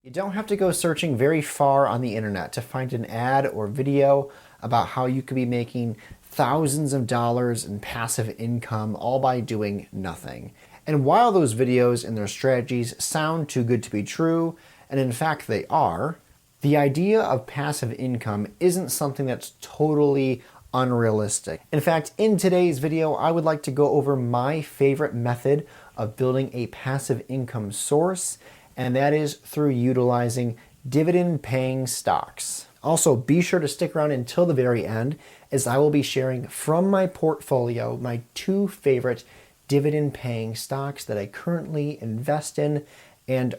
You don't have to go searching very far on the internet to find an ad or video about how you could be making thousands of dollars in passive income all by doing nothing. And while those videos and their strategies sound too good to be true, and in fact they are, the idea of passive income isn't something that's totally unrealistic. In fact, in today's video, I would like to go over my favorite method of building a passive income source, and that is through utilizing dividend-paying stocks. Also, be sure to stick around until the very end, as I will be sharing from my portfolio my two favorite dividend-paying stocks that I currently invest in and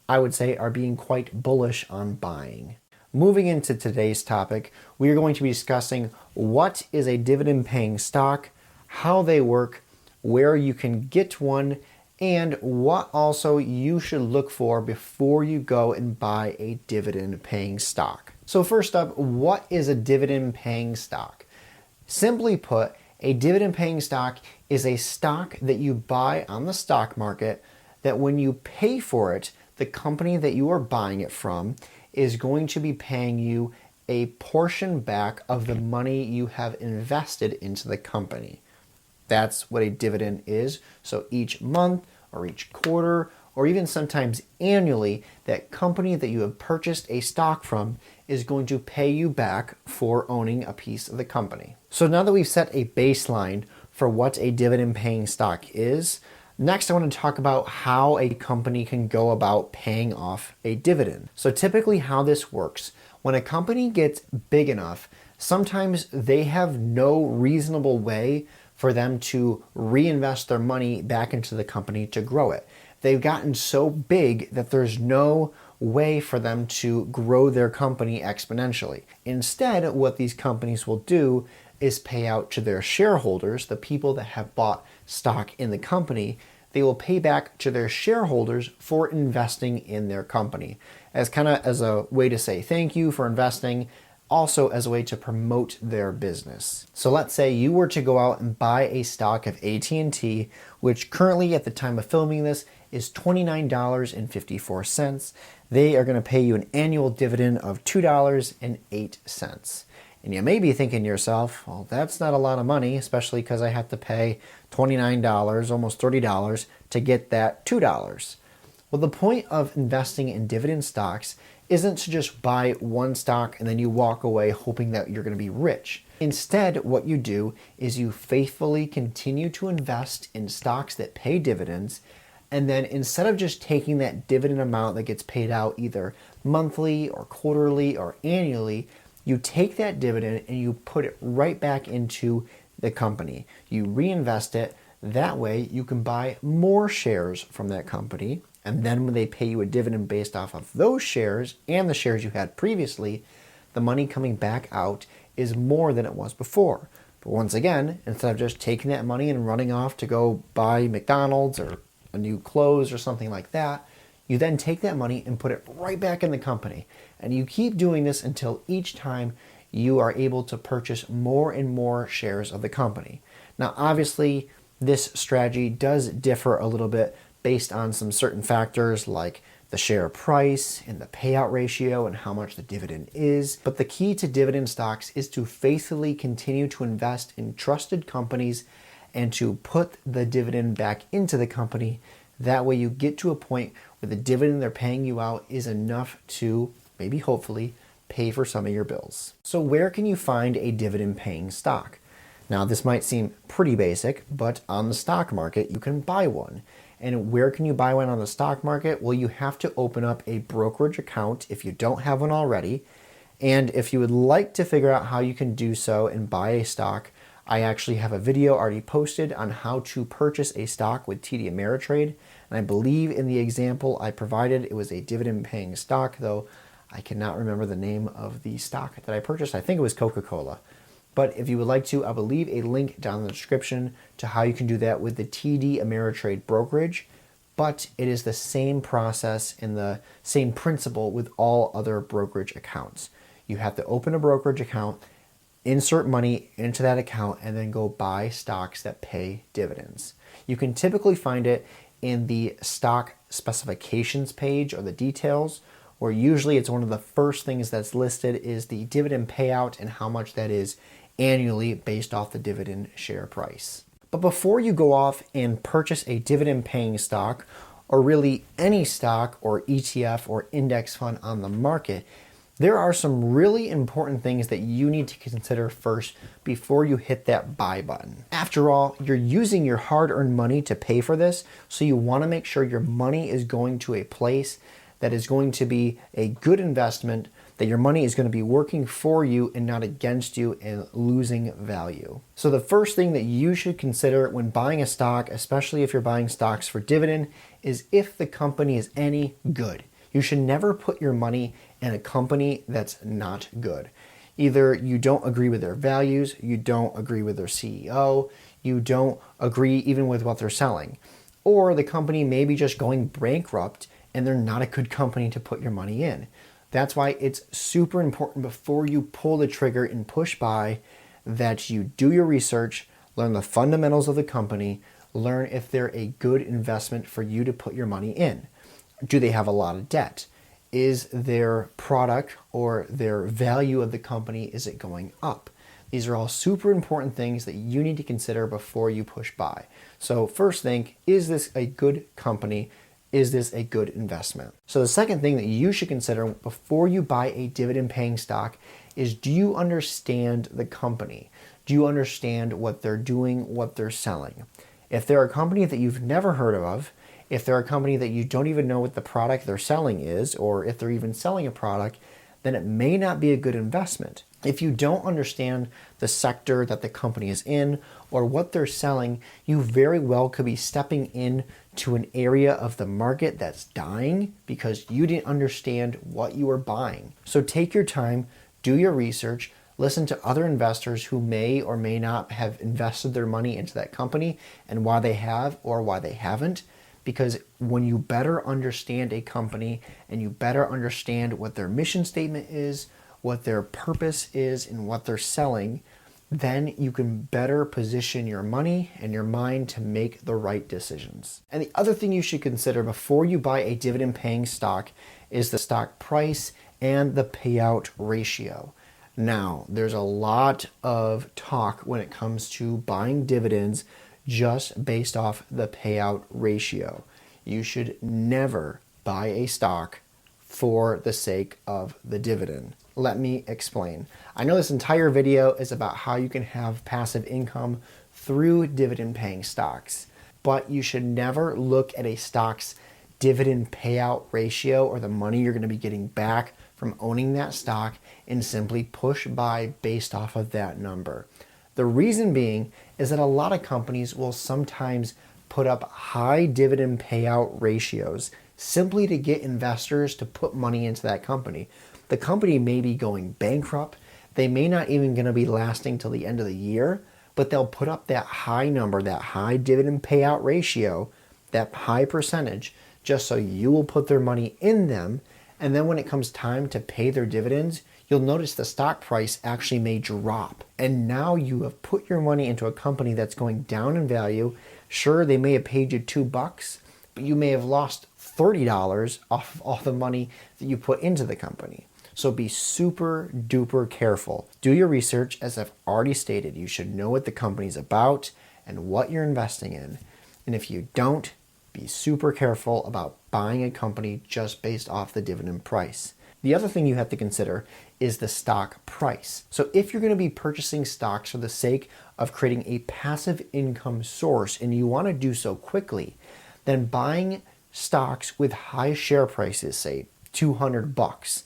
I would say are being quite bullish on buying. Moving into today's topic, we are going to be discussing what is a dividend-paying stock, how they work, where you can get one, and what also you should look for before you go and buy a dividend-paying stock. So first up, what is a dividend-paying stock? Simply put, a dividend-paying stock is a stock that you buy on the stock market that when you pay for it, the company that you are buying it from is going to be paying you a portion back of the money you have invested into the company. That's what a dividend is. So each month or each quarter or even sometimes annually, that company that you have purchased a stock from is going to pay you back for owning a piece of the company. So now that we've set a baseline for what a dividend-paying stock is, next I want to talk about how a company can go about paying off a dividend. So typically how this works, when a company gets big enough, sometimes they have no reasonable way for them to reinvest their money back into the company to grow it. They've gotten so big that there's no way for them to grow their company exponentially. Instead, what these companies will do is pay out to their shareholders, the people that have bought stock in the company. They will pay back to their shareholders for investing in their company as a way to say thank you for investing, also as a way to promote their business. So let's say you were to go out and buy a stock of AT&T, which currently at the time of filming this is $29.54. They are going to pay you an annual dividend of $2.08. And you may be thinking to yourself, well, that's not a lot of money, especially because I have to pay $29, almost $30 to get that $2. Well, the point of investing in dividend stocks isn't to just buy one stock and then you walk away hoping that you're going to be rich. Instead, what you do is you faithfully continue to invest in stocks that pay dividends, and then instead of just taking that dividend amount that gets paid out either monthly or quarterly or annually, you take that dividend and you put it right back into the company. You reinvest it. That way you can buy more shares from that company. And then when they pay you a dividend based off of those shares and the shares you had previously, the money coming back out is more than it was before. But once again, instead of just taking that money and running off to go buy McDonald's or a new clothes or something like that, you then take that money and put it right back in the company. And you keep doing this until each time you are able to purchase more and more shares of the company. Now, obviously, this strategy does differ a little bit based on some certain factors like the share price and the payout ratio and how much the dividend is. But the key to dividend stocks is to faithfully continue to invest in trusted companies and to put the dividend back into the company. That way you get to a point where the dividend they're paying you out is enough to, maybe hopefully, pay for some of your bills. So where can you find a dividend-paying stock? Now this might seem pretty basic, but on the stock market you can buy one. And where can you buy one on the stock market? Well, you have to open up a brokerage account if you don't have one already. And if you would like to figure out how you can do so and buy a stock, I actually have a video already posted on how to purchase a stock with TD Ameritrade. And I believe in the example I provided, it was a dividend-paying stock, though I cannot remember the name of the stock that I purchased. I think it was Coca-Cola. But if you would like to, I will leave a link down in the description to how you can do that with the TD Ameritrade brokerage. But it is the same process and the same principle with all other brokerage accounts. You have to open a brokerage account, insert money into that account, and then go buy stocks that pay dividends. You can typically find it in the stock specifications page or the details, where usually it's one of the first things that's listed is the dividend payout and how much that is annually based off the dividend share price. But before you go off and purchase a dividend paying stock, or really any stock or ETF or index fund on the market, there are some really important things that you need to consider first before you hit that buy button. After all, you're using your hard-earned money to pay for this, so you want to make sure your money is going to a place that is going to be a good investment, that your money is going to be working for you and not against you and losing value. So the first thing that you should consider when buying a stock, especially if you're buying stocks for dividend, is if the company is any good. You should never put your money in a company that's not good. Either you don't agree with their values, you don't agree with their CEO, you don't agree even with what they're selling, or the company may be just going bankrupt and they're not a good company to put your money in. That's why it's super important before you pull the trigger and push buy that you do your research, learn the fundamentals of the company, learn if they're a good investment for you to put your money in. Do they have a lot of debt? Is their product or their value of the company, is it going up? These are all super important things that you need to consider before you push buy. So first think, is this a good company? Is this a good investment? So the second thing that you should consider before you buy a dividend paying stock is, do you understand the company? Do you understand what they're doing, what they're selling? If they're a company that you've never heard of, if they're a company that you don't even know what the product they're selling is, or if they're even selling a product, then it may not be a good investment. If you don't understand the sector that the company is in or what they're selling, you very well could be stepping in to an area of the market that's dying because you didn't understand what you were buying. So take your time, do your research, listen to other investors who may or may not have invested their money into that company and why they have or why they haven't. Because when you better understand a company and you better understand what their mission statement is, what their purpose is, and what they're selling, then you can better position your money and your mind to make the right decisions. And the other thing you should consider before you buy a dividend paying stock is the stock price and the payout ratio. Now, there's a lot of talk when it comes to buying dividends just based off the payout ratio. You should never buy a stock for the sake of the dividend. Let me explain. I know this entire video is about how you can have passive income through dividend paying stocks, but you should never look at a stock's dividend payout ratio or the money you're going to be getting back from owning that stock and simply push buy based off of that number. The reason being is that a lot of companies will sometimes put up high dividend payout ratios simply to get investors to put money into that company. The company may be going bankrupt. They may not even going to be lasting till the end of the year, but they'll put up that high number, that high dividend payout ratio, that high percentage, just so you will put their money in them. And then when it comes time to pay their dividends, you'll notice the stock price actually may drop. And now you have put your money into a company that's going down in value. Sure, they may have paid you $2, but you may have lost $30 off of all the money that you put into the company. So be super duper careful. Do your research. As I've already stated, you should know what the company's about and what you're investing in. And if you don't, be super careful about buying a company just based off the dividend price. The other thing you have to consider is the stock price. So if you're going to be purchasing stocks for the sake of creating a passive income source and you want to do so quickly, then buying stocks with high share prices, say $200,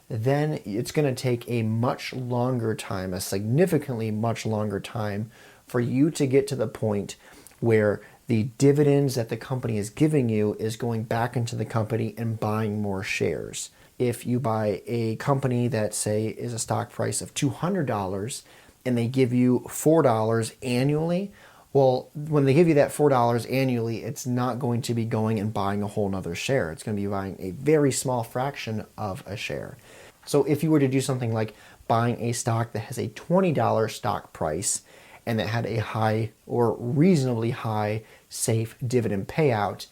then it's going to take a much longer time, a significantly much longer time for you to get to the point where the dividends that the company is giving you is going back into the company and buying more shares. If you buy a company that, say, is a stock price of $200 and they give you $4 annually, well, when they give you that $4 annually, it's not going to be going and buying a whole nother share. It's going to be buying a very small fraction of a share. So if you were to do something like buying a stock that has a $20 stock price and that had a high or reasonably high safe dividend payout,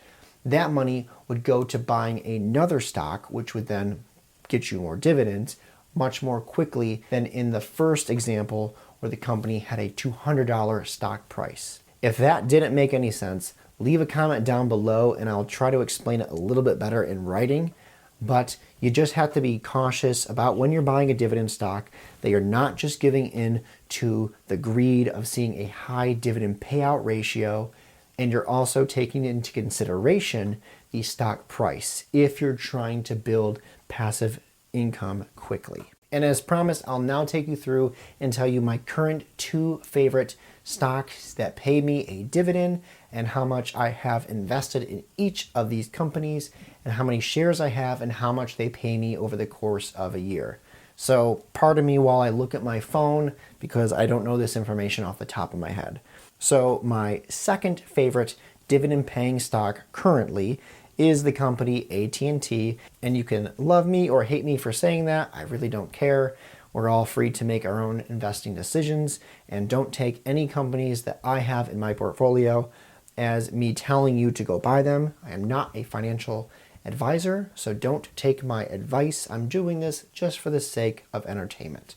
that money would go to buying another stock, which would then get you more dividends much more quickly than in the first example where the company had a $200 stock price. If that didn't make any sense, leave a comment down below and I'll try to explain it a little bit better in writing. But you just have to be cautious about when you're buying a dividend stock that you're not just giving in to the greed of seeing a high dividend payout ratio, and you're also taking into consideration the stock price if you're trying to build passive income quickly. And as promised, I'll now take you through and tell you my current 2 favorite stocks that pay me a dividend and how much I have invested in each of these companies and how many shares I have and how much they pay me over the course of a year. So pardon me while I look at my phone because I don't know this information off the top of my head. So my second favorite dividend paying stock currently is the company AT&T, and you can love me or hate me for saying that. I really don't care. We're all free to make our own investing decisions, and don't take any companies that I have in my portfolio as me telling you to go buy them. I am not a financial advisor, so don't take my advice. I'm doing this just for the sake of entertainment.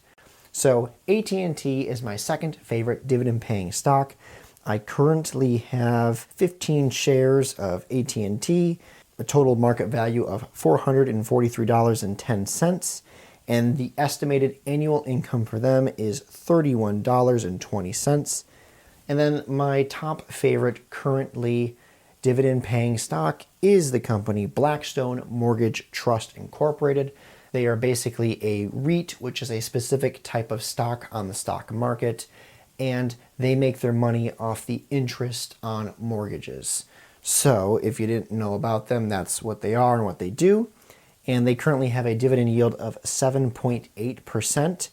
So AT&T is my second favorite dividend paying stock. I currently have 15 shares of AT&T, a total market value of $443.10, and the estimated annual income for them is $31.20. And then my top favorite currently dividend paying stock is the company Blackstone Mortgage Trust Incorporated. They are basically a REIT, which is a specific type of stock on the stock market, and they make their money off the interest on mortgages. So if you didn't know about them, that's what they are and what they do. And they currently have a dividend yield of 7.8%,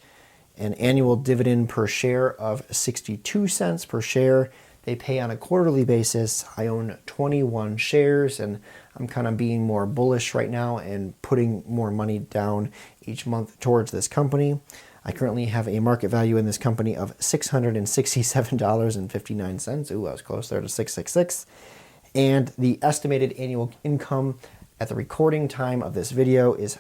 an annual dividend per share of 62 cents per share. They pay on a quarterly basis. I own 21 shares, and I'm kind of being more bullish right now and putting more money down each month towards this company. I currently have a market value in this company of $667.59. Ooh, I was close there to 666. And the estimated annual income at the recording time of this video is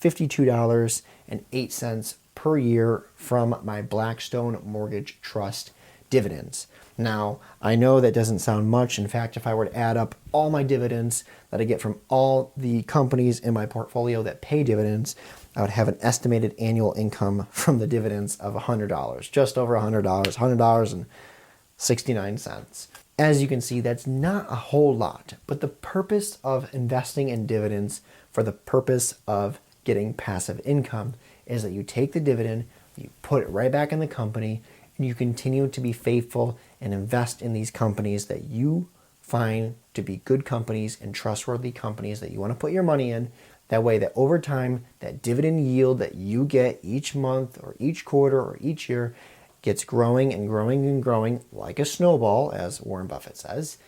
$52.08 per year from my Blackstone Mortgage Trust dividends. Now, I know that doesn't sound much. In fact, if I were to add up all my dividends that I get from all the companies in my portfolio that pay dividends, I would have an estimated annual income from the dividends of $100, just over $100, $100.69. As you can see, that's not a whole lot, but the purpose of investing in dividends for the purpose of getting passive income is that you take the dividend, you put it right back in the company, and you continue to be faithful and invest in these companies that you find to be good companies and trustworthy companies that you want to put your money in. That way that over time, that dividend yield that you get each month or each quarter or each year gets growing and growing and growing like a snowball, as Warren Buffett says.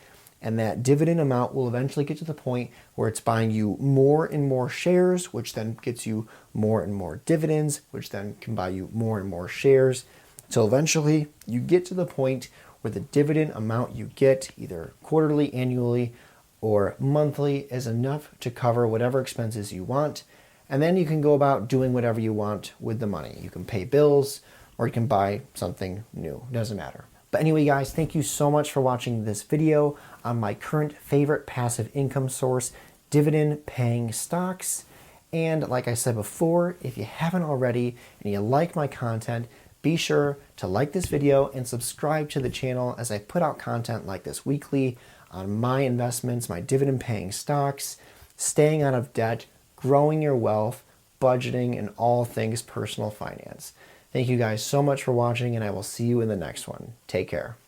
And that dividend amount will eventually get to the point where it's buying you more and more shares, which then gets you more and more dividends, which then can buy you more and more shares. So eventually you get to the point where the dividend amount you get either quarterly, annually, or monthly is enough to cover whatever expenses you want. And then you can go about doing whatever you want with the money. You can pay bills or you can buy something new. Doesn't matter. But anyway, guys, thank you so much for watching this video on my current favorite passive income source, dividend paying stocks. And like I said before, if you haven't already and you like my content, be sure to like this video and subscribe to the channel as I put out content like this weekly on my investments, my dividend paying stocks, staying out of debt, growing your wealth, budgeting, and all things personal finance. Thank you guys so much for watching, and I will see you in the next one. Take care.